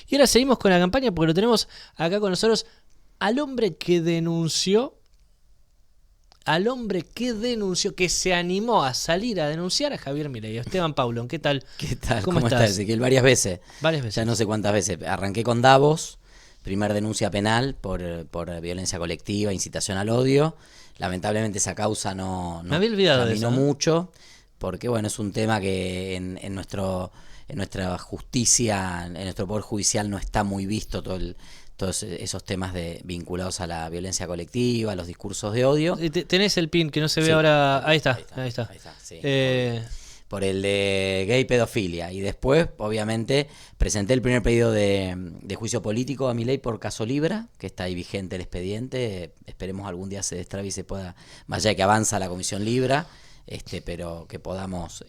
Y ahora seguimos con la campaña porque lo tenemos acá con nosotros al hombre que denunció, que se animó a salir a denunciar a Javier Milei. Esteban Paulón, ¿qué tal? ¿Qué tal? ¿Cómo ¿Cómo estás, estás? Ezequiel? Varias veces. Varias veces. Ya no sé cuántas veces. Arranqué con Davos, primer denuncia penal por violencia colectiva, incitación al odio. Lamentablemente esa causa no Me había olvidado de caminó eso, ¿eh? mucho, porque bueno, es un tema que en nuestra justicia, en nuestro poder judicial no está muy visto todos esos temas vinculados a la violencia colectiva, a los discursos de odio. Tenés el pin que no se ve Sí, ahora. Ahí está. ahí está, sí. Por el de gay pedofilia. Y después, obviamente, presenté el primer pedido de juicio político a Milei por caso Libra, que está ahí vigente el expediente. Esperemos algún día se destrabe y se pueda, más allá de que avanza la comisión Libra, pero que podamos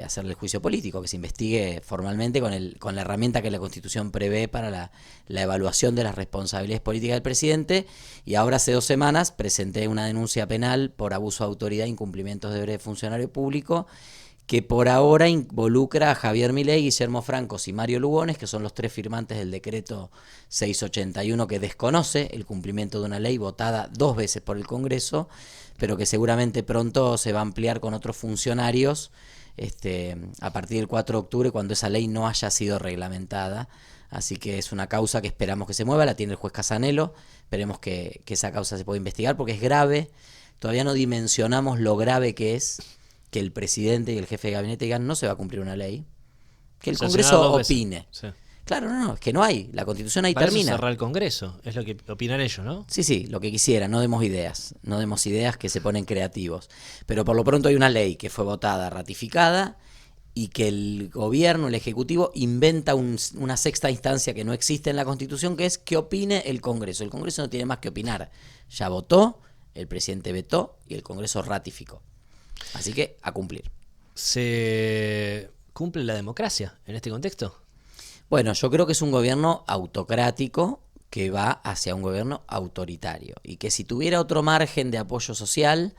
hacerle el juicio político, que se investigue formalmente con la herramienta que la Constitución prevé para la evaluación de las responsabilidades políticas del presidente. Y ahora hace 2 semanas presenté una denuncia penal por abuso de autoridad e incumplimientos de deberes de funcionario público, que por ahora involucra a Javier Milei, Guillermo Francos y Mario Lugones, que son los 3 firmantes del decreto 681, que desconoce el cumplimiento de una ley votada 2 veces por el Congreso, pero que seguramente pronto se va a ampliar con otros funcionarios a partir del 4 de octubre, cuando esa ley no haya sido reglamentada. Así que es una causa que esperamos que se mueva, la tiene el juez Casanelo, esperemos que esa causa se pueda investigar porque es grave. Todavía no dimensionamos lo grave que es que el presidente y el jefe de gabinete digan no se va a cumplir una ley, que el Congreso opine. Sí. Claro, no, es que no hay, la Constitución ahí termina. Eso cerrar el Congreso, es lo que opinan ellos, ¿no? Sí, lo que quisiera, no demos ideas que se ponen creativos. Pero por lo pronto hay una ley que fue votada, ratificada, y que el gobierno, el ejecutivo, inventa una sexta instancia que no existe en la Constitución, que es que opine el Congreso. El Congreso no tiene más que opinar. Ya votó, el presidente vetó y el Congreso ratificó. Así que a cumplir. ¿Se cumple la democracia en este contexto? Bueno, yo creo que es un gobierno autocrático que va hacia un gobierno autoritario y que si tuviera otro margen de apoyo social,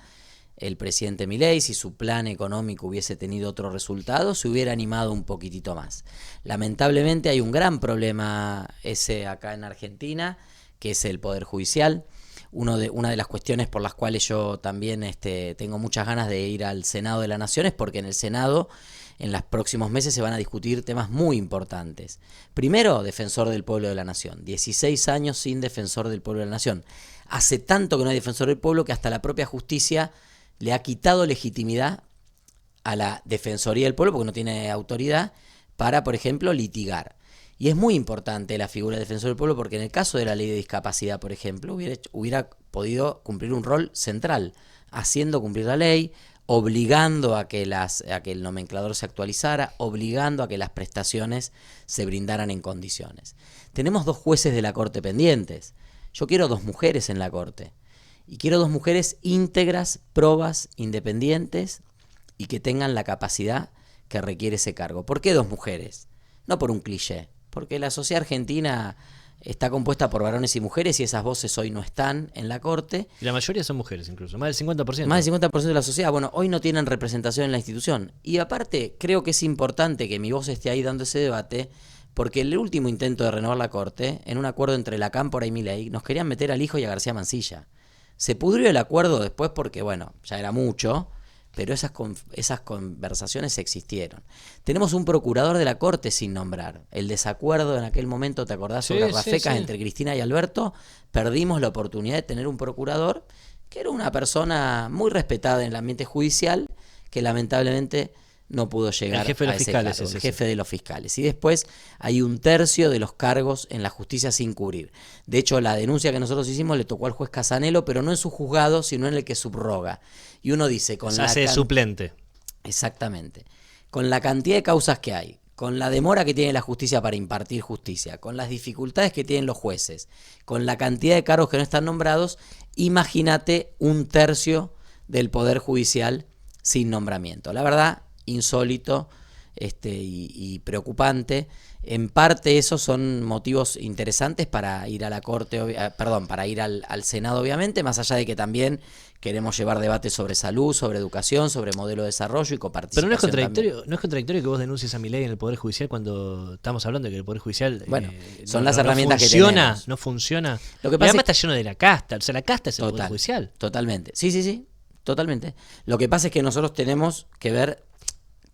el presidente Milei, si su plan económico hubiese tenido otro resultado, se hubiera animado un poquitito más. Lamentablemente hay un gran problema ese acá en Argentina, que es el Poder Judicial. Una de las cuestiones por las cuales yo también tengo muchas ganas de ir al Senado de la Nación es porque en el Senado en los próximos meses se van a discutir temas muy importantes. Primero, defensor del pueblo de la nación. 16 años sin defensor del pueblo de la nación. Hace tanto que no hay defensor del pueblo que hasta la propia justicia le ha quitado legitimidad a la Defensoría del Pueblo porque no tiene autoridad para, por ejemplo, litigar. Y es muy importante la figura del defensor del pueblo porque en el caso de la ley de discapacidad, por ejemplo, hubiera podido cumplir un rol central, haciendo cumplir la ley, obligando a que el nomenclador se actualizara, obligando a que las prestaciones se brindaran en condiciones. Tenemos 2 jueces de la Corte pendientes. Yo quiero 2 mujeres en la Corte. Y quiero 2 mujeres íntegras, probas, independientes y que tengan la capacidad que requiere ese cargo. ¿Por qué 2 mujeres? No por un cliché. Porque la sociedad argentina está compuesta por varones y mujeres y esas voces hoy no están en la Corte. Y la mayoría son mujeres incluso, más del 50%. Más del 50% de la sociedad, bueno, hoy no tienen representación en la institución. Y aparte, creo que es importante que mi voz esté ahí dando ese debate, porque el último intento de renovar la Corte, en un acuerdo entre la Cámpora y Milei, nos querían meter al hijo y a García Mansilla. Se pudrió el acuerdo después porque, bueno, ya era mucho, pero esas conversaciones existieron. Tenemos un procurador de la Corte sin nombrar. El desacuerdo en aquel momento, ¿te acordás? Sobre Rafecas entre Cristina y Alberto. Perdimos la oportunidad de tener un procurador que era una persona muy respetada en el ambiente judicial, que lamentablemente no pudo llegar a ese cargo, el jefe de los fiscales. Y después hay 1/3 de los cargos en la justicia sin cubrir. De hecho, la denuncia que nosotros hicimos le tocó al juez Casanelo, pero no en su juzgado, sino en el que subroga. Y uno dice, se hace suplente. Exactamente. Con la cantidad de causas que hay, con la demora que tiene la justicia para impartir justicia, con las dificultades que tienen los jueces, con la cantidad de cargos que no están nombrados, imagínate 1/3 del Poder Judicial sin nombramiento. La verdad, insólito y preocupante. en parte esos son motivos interesantes para ir a la Corte, para ir al Senado, obviamente, más allá de que también queremos llevar debates sobre salud, sobre educación, sobre modelo de desarrollo y coparticipación. Pero no es contradictorio, también. no es contradictorio que vos denuncies a Milei en el Poder Judicial cuando estamos hablando de que el Poder Judicial Bueno, son las herramientas que tenemos. No funciona. Lo que Además pasa está lleno de la casta, o sea, la casta es el Poder Judicial. Totalmente. Sí, totalmente. Lo que pasa es que nosotros tenemos que ver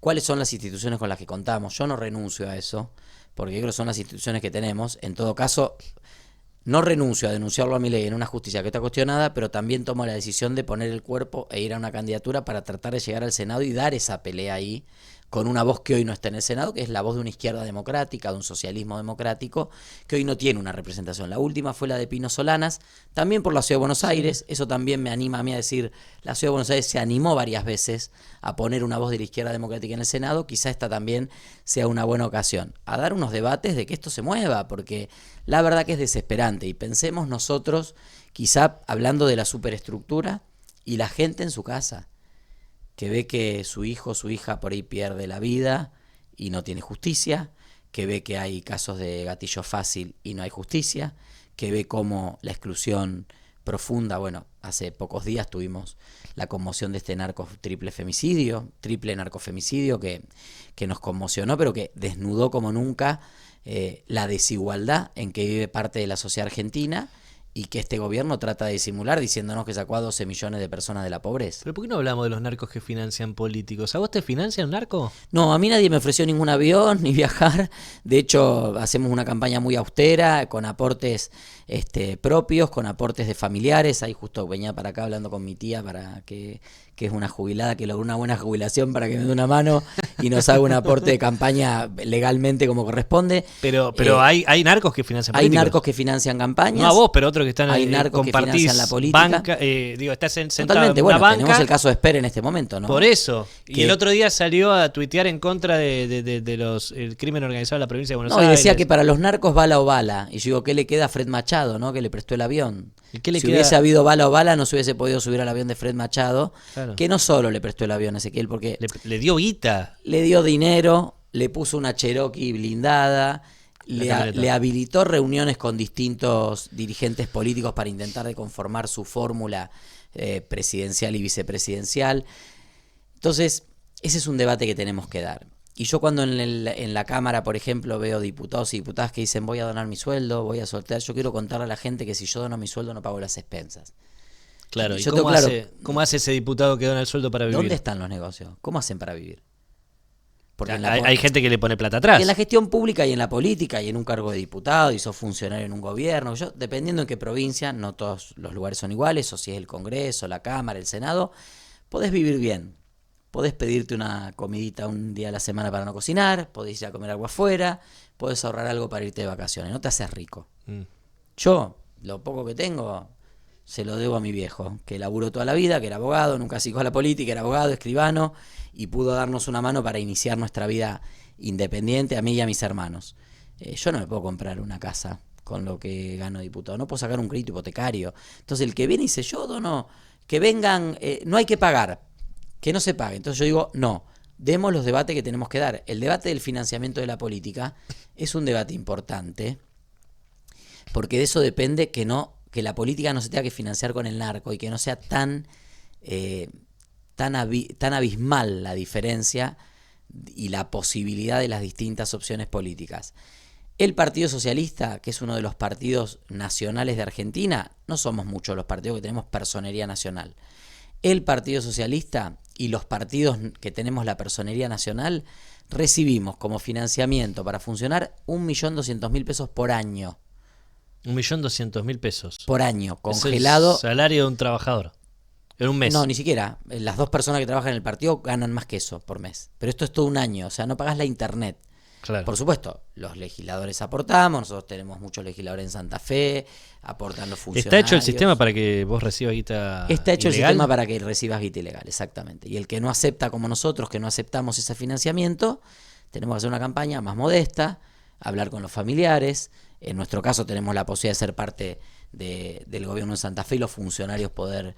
cuáles son las instituciones con las que contamos. Yo no renuncio a eso, porque yo creo que son las instituciones que tenemos. En todo caso, no renuncio a denunciarlo a Milei en una justicia que está cuestionada, pero también tomo la decisión de poner el cuerpo e ir a una candidatura para tratar de llegar al Senado y dar esa pelea ahí, con una voz que hoy no está en el Senado, que es la voz de una izquierda democrática, de un socialismo democrático, que hoy no tiene una representación. La última fue la de Pino Solanas, también por la Ciudad de Buenos Aires. Eso también me anima a mí a decir, la Ciudad de Buenos Aires se animó varias veces a poner una voz de la izquierda democrática en el Senado, quizá esta también sea una buena ocasión, a dar unos debates de que esto se mueva, porque la verdad que es desesperante. Y pensemos nosotros, quizá hablando de la superestructura y la gente en su casa, que ve que su hijo o su hija por ahí pierde la vida y no tiene justicia, que ve que hay casos de gatillo fácil y no hay justicia, que ve cómo la exclusión profunda, bueno, hace pocos días tuvimos la conmoción de este triple narcofemicidio que nos conmocionó, pero que desnudó como nunca la desigualdad en que vive parte de la sociedad argentina, y que este gobierno trata de disimular diciéndonos que sacó a 12 millones de personas de la pobreza. ¿Pero por qué no hablamos de los narcos que financian políticos? ¿A vos te financia un narco? No, a mí nadie me ofreció ningún avión ni viajar. De hecho, hacemos una campaña muy austera, con aportes propios, con aportes de familiares. Ahí justo venía para acá hablando con mi tía, que es una jubilada que logró una buena jubilación, para que me dé una mano y nos haga un aporte de campaña legalmente como corresponde. Pero hay narcos que financian políticos. Hay narcos que financian campañas. No a vos, pero otros que están hay narcos que financian la política. Banca, estás sentado Totalmente, en una banca. Tenemos el caso de Esper en este momento, ¿no? Por eso. Y que el otro día salió a tuitear en contra de el crimen organizado en la provincia de Buenos Aires. No, y decía que para los narcos bala o bala. Y yo digo, ¿qué le queda a Fred Machado, no? Que le prestó el avión. Si hubiese habido bala o bala, no se hubiese podido subir al avión de Fred Machado. Claro. Que no solo le prestó el avión a Ezequiel, porque le dio guita. Le dio dinero, le puso una Cherokee blindada, le habilitó reuniones con distintos dirigentes políticos para intentar de conformar su fórmula presidencial y vicepresidencial. Entonces, ese es un debate que tenemos que dar. Y yo cuando en la Cámara, por ejemplo, veo diputados y diputadas que dicen voy a donar mi sueldo, voy a soltar, yo quiero contarle a la gente que si yo dono mi sueldo no pago las expensas. Claro, ¿y cómo hace ese diputado que dona el sueldo para vivir? ¿Dónde están los negocios? ¿Cómo hacen para vivir? Porque hay gente que le pone plata atrás. Y en la gestión pública y en la política y en un cargo de diputado y sos funcionario en un gobierno. Dependiendo en qué provincia, no todos los lugares son iguales, o si es el Congreso, la Cámara, el Senado, podés vivir bien. Podés pedirte una comidita un día a la semana para no cocinar, podés ir a comer algo afuera, podés ahorrar algo para irte de vacaciones, no te haces rico. Yo, lo poco que tengo, se lo debo a mi viejo, que laburó toda la vida, que era abogado, nunca se dedicó a la política, era abogado, escribano, y pudo darnos una mano para iniciar nuestra vida independiente, a mí y a mis hermanos. Yo no me puedo comprar una casa con lo que gano diputado, no puedo sacar un crédito hipotecario. Entonces el que viene y dice, yo dono, que vengan, no hay que pagar, que no se pague. Entonces yo digo, no, demos los debates que tenemos que dar. El debate del financiamiento de la política es un debate importante, porque de eso depende que la política no se tenga que financiar con el narco y que no sea tan abismal la diferencia y la posibilidad de las distintas opciones políticas. El Partido Socialista, que es uno de los partidos nacionales de Argentina, no somos muchos los partidos que tenemos personería nacional. El Partido Socialista y los partidos que tenemos la personería nacional recibimos como financiamiento para funcionar 1.200.000 pesos por año. 1.200.000 pesos. Por año, congelado. Es el salario de un trabajador. En un mes. No, ni siquiera. Las dos personas que trabajan en el partido ganan más que eso por mes. Pero esto es todo un año, o sea, no pagás la internet. Claro. Por supuesto, los legisladores aportamos, nosotros tenemos muchos legisladores en Santa Fe, aportan los funcionarios. ¿Está hecho el sistema para que vos recibas guita Está hecho ilegal? El sistema para que recibas guita ilegal, exactamente. Y el que no acepta, como nosotros, que no aceptamos ese financiamiento, tenemos que hacer una campaña más modesta, hablar con los familiares. En nuestro caso tenemos la posibilidad de ser parte del gobierno de Santa Fe y los funcionarios poder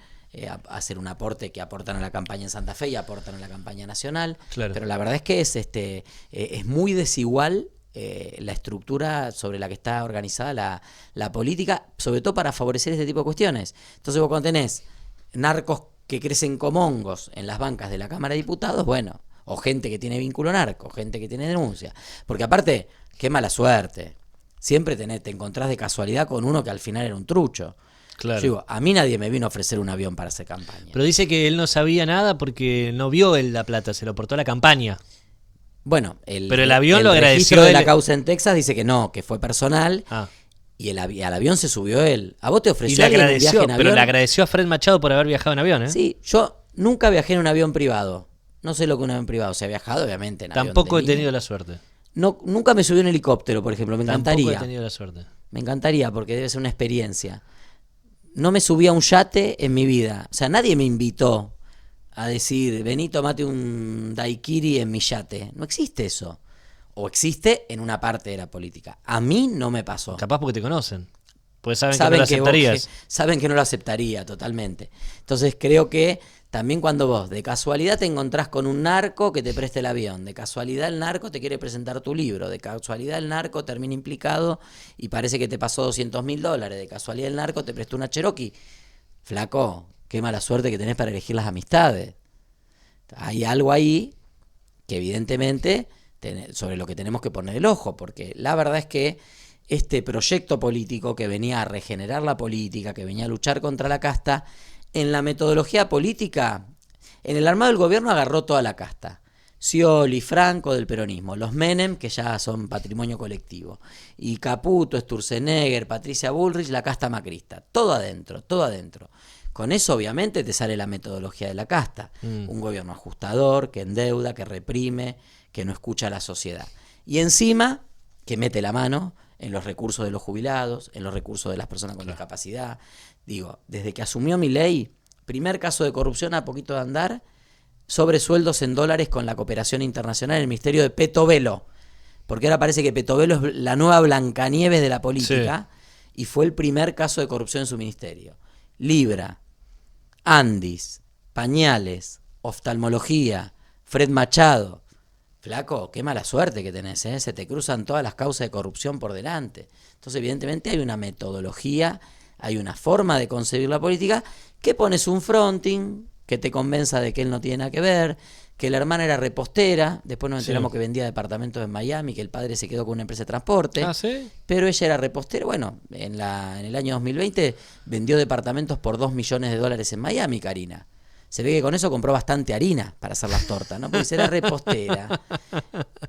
hacer un aporte, que aportan a la campaña en Santa Fe y aportan a la campaña nacional. Claro. Pero la verdad es que es muy desigual la estructura sobre la que está organizada la política, sobre todo para favorecer este tipo de cuestiones. Entonces vos cuando tenés narcos que crecen como hongos en las bancas de la Cámara de Diputados, bueno, o gente que tiene vínculo narco, gente que tiene denuncia, porque aparte, qué mala suerte, siempre te encontrás de casualidad con uno que al final era un trucho. Claro. Yo digo, a mí nadie me vino a ofrecer un avión para hacer campaña. Pero dice que él no sabía nada porque no vio él la plata, se lo aportó a la campaña. Bueno, pero el avión lo agradeció. El registro de él. la causa en Texas dice que no, que fue personal. Y al avión se subió él. ¿A vos te ofreció alguien un viaje en avión? Pero le agradeció a Fred Machado por haber viajado en avión, ¿eh? Sí, yo nunca viajé en un avión privado. No sé lo que es un avión privado. Se ha viajado, obviamente, en Tampoco avión he tenido la suerte. No, nunca me subí en helicóptero, por ejemplo. Me encantaría. Tampoco he tenido la suerte. Me encantaría porque debe ser una experiencia. No me subí a un yate en mi vida. O sea, nadie me invitó a decir, vení, tomate un daiquiri en mi yate. No existe eso. O existe en una parte de la política. A mí no me pasó. Capaz porque te conocen. Pues saben que no lo aceptarías. Saben que no lo aceptaría totalmente. Entonces creo que también cuando vos de casualidad te encontrás con un narco que te preste el avión, de casualidad el narco te quiere presentar tu libro, de casualidad el narco termina implicado y parece que te pasó $200.000, de casualidad el narco te prestó una Cherokee. Flaco, qué mala suerte que tenés para elegir las amistades. Hay algo ahí que evidentemente sobre lo que tenemos que poner el ojo, porque la verdad es que este proyecto político que venía a regenerar la política, que venía a luchar contra la casta, en la metodología política, en el armado del gobierno agarró toda la casta. Scioli, Franco del peronismo, los Menem, que ya son patrimonio colectivo, y Caputo, Sturzenegger, Patricia Bullrich, la casta macrista. Todo adentro, todo adentro. Con eso obviamente te sale la metodología de la casta. Un gobierno ajustador, que endeuda, que reprime, que no escucha a la sociedad. Y encima, que mete la mano en los recursos de los jubilados, en los recursos de las personas con discapacidad. Digo, desde que asumió Milei, primer caso de corrupción a poquito de andar, sobresueldos en dólares con la cooperación internacional en el ministerio de Petovelo. Porque ahora parece que Petovelo es la nueva Blancanieves de la política, y fue el primer caso de corrupción en su ministerio. Libra, Andis, pañales, oftalmología, Fred Machado. Flaco, qué mala suerte que tenés, ¿eh? Se te cruzan todas las causas de corrupción por delante. Entonces, evidentemente hay una metodología, hay una forma de concebir la política, que pones un fronting, que te convenza de que él no tiene nada que ver, que la hermana era repostera, después nos enteramos que vendía departamentos en Miami, que el padre se quedó con una empresa de transporte, pero ella era repostera. Bueno, en el año 2020 vendió departamentos por $2 millones en Miami, Karina. Se ve que con eso compró bastante harina para hacer las tortas, ¿no? Porque era repostera.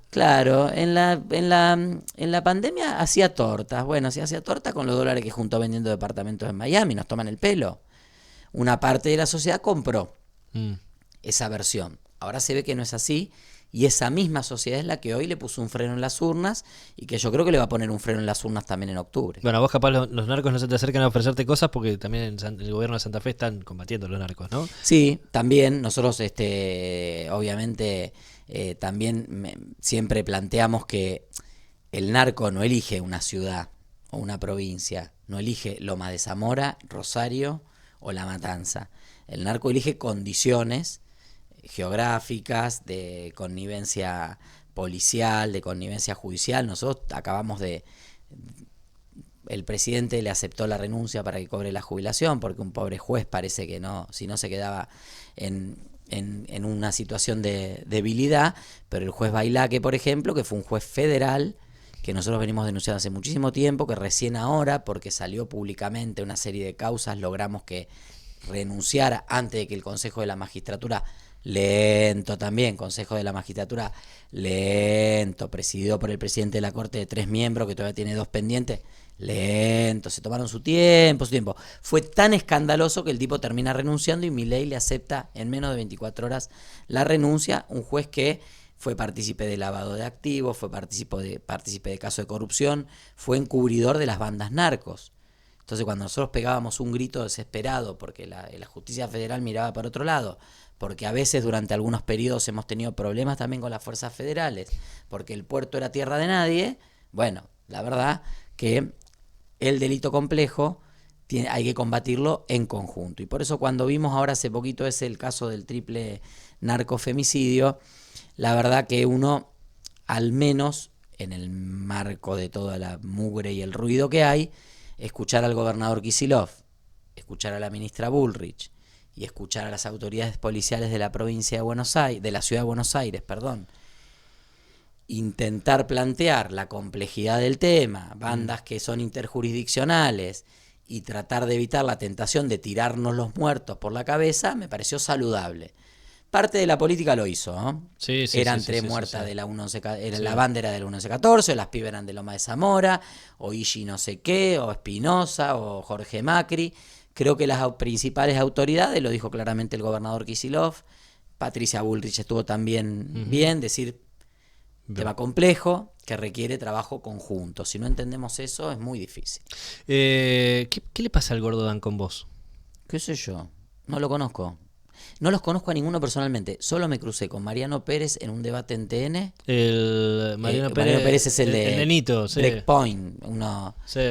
Claro, en la pandemia hacía tortas. Bueno, si hacía tortas con los dólares que juntó vendiendo departamentos en Miami, nos toman el pelo. Una parte de la sociedad compró esa versión. Ahora se ve que no es así, y esa misma sociedad es la que hoy le puso un freno en las urnas, y que yo creo que le va a poner un freno en las urnas también en octubre. Bueno, a vos capaz los narcos no se te acercan a ofrecerte cosas porque también en el gobierno de Santa Fe están combatiendo a los narcos, ¿no? Sí, también nosotros obviamente también siempre planteamos que el narco no elige una ciudad o una provincia, no elige Loma de Zamora, Rosario o La Matanza. El narco elige condiciones geográficas, de connivencia policial, de connivencia judicial. Nosotros el presidente le aceptó la renuncia para que cobre la jubilación, porque un pobre juez parece que no, si no se quedaba en una situación de debilidad. Pero el juez Bailaque, por ejemplo, que fue un juez federal, que nosotros venimos denunciando hace muchísimo tiempo, que recién ahora, porque salió públicamente una serie de causas, logramos que renunciara antes de que el Consejo de la Magistratura, lento también, Consejo de la Magistratura lento, presidido por el presidente de la Corte de 3 miembros, que todavía tiene 2 pendientes, lento, se tomaron su tiempo. Fue tan escandaloso que el tipo termina renunciando, y Milei le acepta en menos de 24 horas la renuncia. Un juez que fue partícipe de lavado de activos, fue partícipe de caso de corrupción, fue encubridor de las bandas narcos. Entonces, cuando nosotros pegábamos un grito desesperado porque la justicia federal miraba para otro lado, porque a veces durante algunos periodos hemos tenido problemas también con las fuerzas federales, porque el puerto era tierra de nadie, bueno, la verdad que el delito complejo hay que combatirlo en conjunto. Y por eso cuando vimos ahora hace poquito el caso del triple narcofemicidio, la verdad que uno al menos en el marco de toda la mugre y el ruido que hay, escuchar al gobernador Kicillof, escuchar a la ministra Bullrich y escuchar a las autoridades policiales de la provincia de Buenos Aires, de la ciudad de Buenos Aires, perdón, intentar plantear la complejidad del tema, bandas que son interjurisdiccionales y tratar de evitar la tentación de tirarnos los muertos por la cabeza, me pareció saludable. Parte de la política lo hizo, ¿no? Sí, sí, Eran sí, tres sí, muertas sí. de la 11, era Sí. la bandera del 1114, las pibes eran de Loma de Zamora, o Igi no sé qué, o Espinosa, o Jorge Macri. Creo que las principales autoridades, lo dijo claramente el gobernador Kicillof, Patricia Bullrich estuvo también bien, decir, tema complejo que requiere trabajo conjunto. Si no entendemos eso, es muy difícil. ¿Qué le pasa al gordo Dan con vos? ¿Qué sé yo? No lo conozco. No los conozco a ninguno personalmente. Solo me crucé con Mariano Pérez en un debate en TN. El Mariano Mariano Pérez es el de nenito, sí. Breakpoint. Uno, Sí.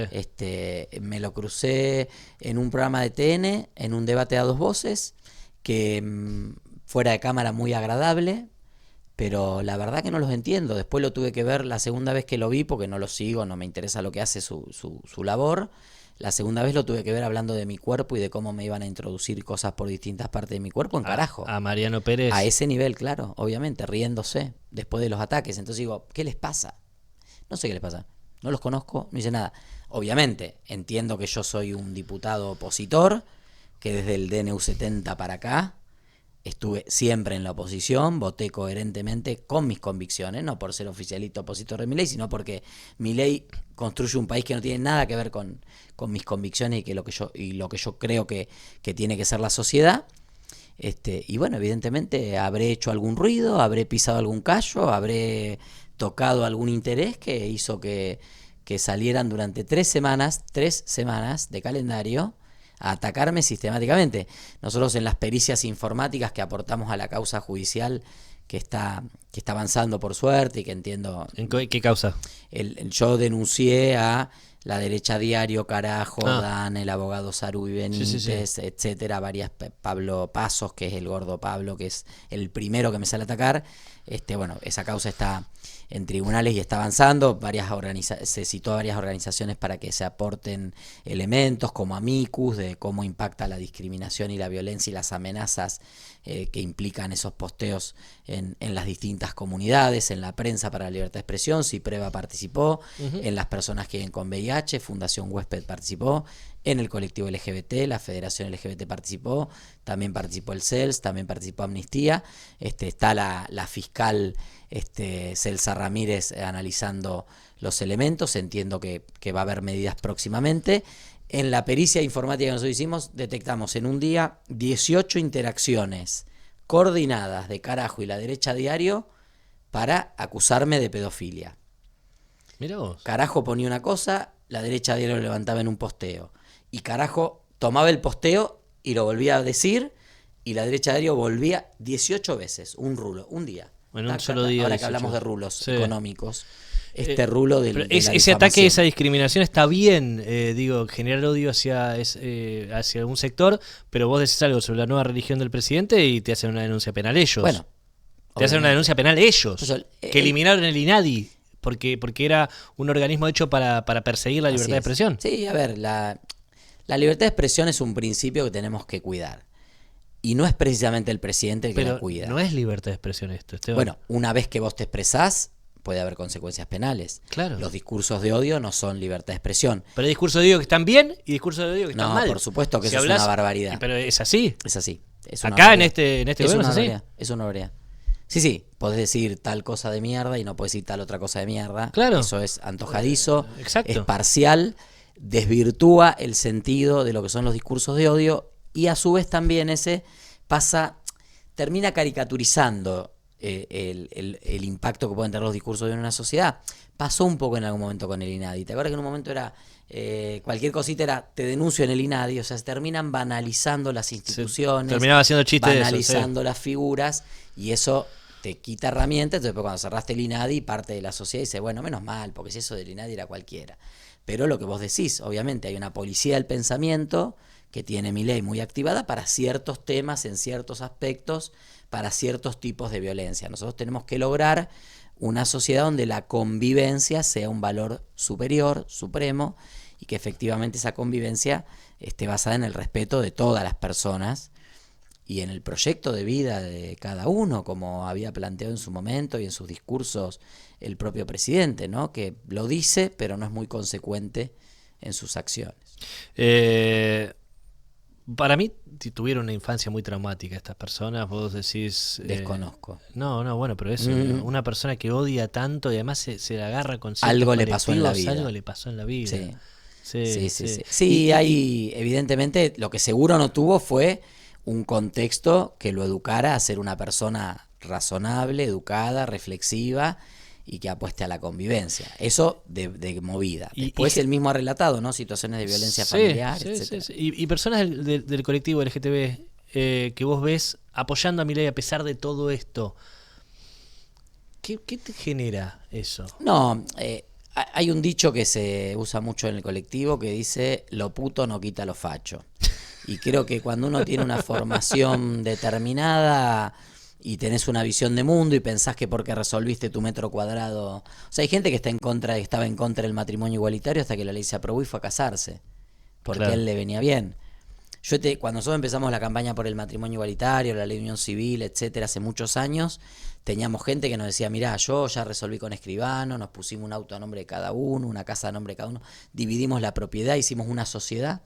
me lo crucé en un programa de TN, en un debate a dos voces, que fuera de cámara muy agradable, pero la verdad que no los entiendo. Después lo tuve que ver la segunda vez que lo vi, porque no lo sigo, no me interesa lo que hace su labor. La segunda vez lo tuve que ver hablando de mi cuerpo y de cómo me iban a introducir cosas por distintas partes de mi cuerpo, en carajo. A Mariano Pérez. A ese nivel, claro, obviamente, riéndose después de los ataques. Entonces digo, ¿qué les pasa? No sé qué les pasa. No los conozco, no hice nada. Obviamente, entiendo que yo soy un diputado opositor, que desde el DNU 70 para acá estuve siempre en la oposición, voté coherentemente con mis convicciones, no por ser oficialista opositor de Milei, sino porque Milei construye un país que no tiene nada que ver con mis convicciones y lo que yo creo que tiene que ser la sociedad. Y bueno, evidentemente habré hecho algún ruido, habré pisado algún callo, habré tocado algún interés que hizo que salieran durante 3 semanas de calendario a atacarme sistemáticamente. Nosotros en las pericias informáticas que aportamos a la causa judicial que está avanzando por suerte y que entiendo... ¿En qué causa? Yo denuncié a La Derecha Diario, Carajo, Ah. Dan, el abogado Sarubi Benítez, Sí. etcétera, Pablo Pasos, que es el gordo Pablo, que es el primero que me sale a atacar. Bueno, esa causa está en tribunales y está avanzando. Se citó a varias organizaciones para que se aporten elementos como Amicus, de cómo impacta la discriminación y la violencia y las amenazas que implican esos posteos en las distintas comunidades, en la prensa para la libertad de expresión. Cipreva participó, en las personas que viven con VIH, Fundación Huésped participó, en el colectivo LGBT, la Federación LGBT participó, también participó el CELS, también participó Amnistía. Está la fiscal Celsa Ramírez analizando los elementos. Entiendo que va a haber medidas próximamente. En la pericia informática que nosotros hicimos, detectamos en un día 18 interacciones coordinadas de Carajo y La Derecha Diario para acusarme de pedofilia. Mirá vos. Carajo ponía una cosa, La Derecha Diario lo levantaba en un posteo. Y Carajo tomaba el posteo y lo volvía a decir, y La Derecha Diario volvía 18 veces, un rulo, un día. En un solo día. Ahora 18. que hablamos de rulos Sí. económicos. Rulo de la ese ataque, difamación. esa discriminación está bien, generar odio hacia algún sector, pero vos decís algo sobre la nueva religión del presidente y te hacen una denuncia penal ellos. Bueno, te hacen una denuncia penal ellos, Eso, que eliminaron el INADI, porque era un organismo hecho para perseguir la libertad de expresión. Sí, a ver, la libertad de expresión es un principio que tenemos que cuidar. Y no es precisamente el presidente el que la cuida. No es libertad de expresión esto, Esteban. Bueno, una vez que vos te expresás, puede haber consecuencias penales. Claro. Los discursos de odio no son libertad de expresión. Pero hay discursos de odio que están bien y discursos de odio que están mal. No, por supuesto que eso es una barbaridad. Pero es así. Es así. Acá en este gobierno es así. Es una barbaridad. Sí, podés decir tal cosa de mierda y no podés decir tal otra cosa de mierda. Claro. Eso es antojadizo, Exacto. es parcial, desvirtúa el sentido de lo que son los discursos de odio y a su vez también termina caricaturizando el impacto que pueden tener los discursos de odio en una sociedad. Pasó un poco en algún momento con el INADI. ¿Te acuerdas que en un momento era cualquier cosita era te denuncio en el INADI? O sea, se terminan banalizando las instituciones, terminaba haciendo chistes banalizando de eso, las figuras, y eso te quita herramientas. Entonces, cuando cerraste el INADI, parte de la sociedad dice, bueno, menos mal, porque si eso del INADI era cualquiera. Pero lo que vos decís, obviamente hay una policía del pensamiento que tiene Milei muy activada para ciertos temas, en ciertos aspectos, para ciertos tipos de violencia. Nosotros tenemos que lograr una sociedad donde la convivencia sea un valor superior, supremo, y que efectivamente esa convivencia esté basada en el respeto de todas las personas y en el proyecto de vida de cada uno, como había planteado en su momento y en sus discursos el propio presidente, ¿no? Que lo dice, pero no es muy consecuente en sus acciones. Para mí tuvieron una infancia muy traumática estas personas, vos decís... Desconozco. No, bueno, pero eso, una persona que odia tanto y además se la agarra con ciertos algo le pasó en la vida. Algo le pasó en la vida. Sí. Sí, hay, evidentemente, lo que seguro no tuvo fue un contexto que lo educara a ser una persona razonable, educada, reflexiva y que apueste a la convivencia. Eso de movida. Después él mismo ha relatado, ¿no? Situaciones de violencia familiar, etcétera. Sí. Y personas del colectivo LGTB que vos ves apoyando a Milei a pesar de todo esto. ¿Qué te genera eso? No, hay un dicho que se usa mucho en el colectivo que dice: lo puto no quita lo facho. Y creo que cuando uno tiene una formación determinada y tenés una visión de mundo y pensás que porque resolviste tu metro cuadrado... O sea, hay gente que estaba en contra del matrimonio igualitario hasta que la ley se aprobó y fue a casarse, porque a él le venía bien. Cuando nosotros empezamos la campaña por el matrimonio igualitario, la ley de unión civil, etcétera, hace muchos años, teníamos gente que nos decía: mirá, yo ya resolví con escribano, nos pusimos un auto a nombre de cada uno, una casa a nombre de cada uno, dividimos la propiedad, hicimos una sociedad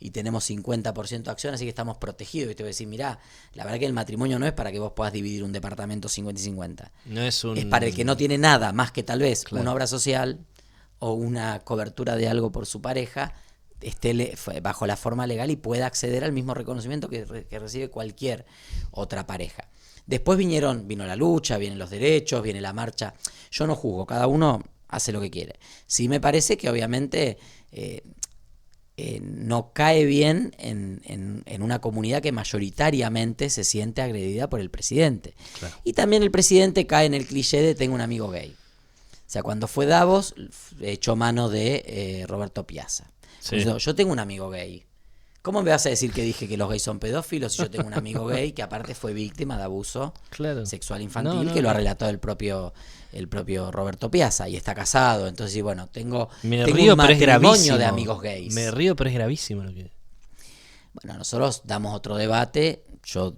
y tenemos 50% de acción, así que estamos protegidos. Y te voy a decir: mirá, la verdad que el matrimonio no es para que vos puedas dividir un departamento 50 y 50. No es para el que no tiene nada más que tal vez una obra social o una cobertura de algo por su pareja, esté bajo la forma legal y pueda acceder al mismo reconocimiento que recibe cualquier otra pareja. Después vino la lucha, vienen los derechos, viene la marcha. Yo no juzgo, cada uno hace lo que quiere. Sí me parece que obviamente no cae bien en una comunidad que mayoritariamente se siente agredida por el presidente. Claro. Y también el presidente cae en el cliché de tengo un amigo gay. O sea, cuando fue Davos, echó mano de Roberto Piazza. Sí. Yo tengo un amigo gay. ¿Cómo me vas a decir que dije que los gays son pedófilos si yo tengo un amigo gay que aparte fue víctima de abuso sexual infantil, que lo ha relatado el propio Roberto Piazza y está casado? Entonces, bueno, tengo un matrimonio de amigos gays. Me río, pero es gravísimo lo que... Bueno, nosotros damos otro debate. Yo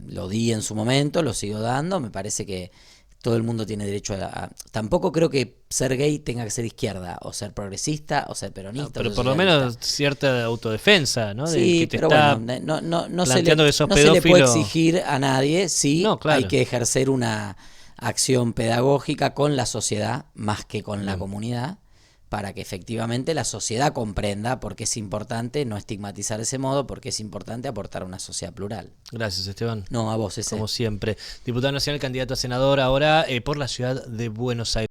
lo di en su momento, lo sigo dando. Me parece que todo el mundo tiene derecho Tampoco creo que ser gay tenga que ser izquierda, o ser progresista, o ser peronista. No, pero por lo menos cierta autodefensa, ¿no? Sí, pero bueno, no se le puede exigir a nadie. Sí, claro. Hay que ejercer una acción pedagógica con la sociedad, más que con la comunidad, para que efectivamente la sociedad comprenda por qué es importante no estigmatizar de ese modo, porque es importante aportar a una sociedad plural. Gracias, Esteban. No, a vos, como siempre. Diputado nacional, candidato a senador ahora por la ciudad de Buenos Aires.